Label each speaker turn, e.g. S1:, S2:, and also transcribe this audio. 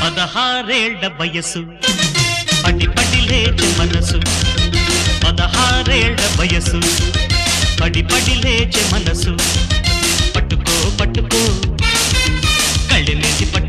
S1: 16 వయసు పడి పడి లేచే మనసు 16 వయసు పడి పడి లేచే మనసు పట్టుకో పట్టుకో కళ్ళెలేసి పట్టు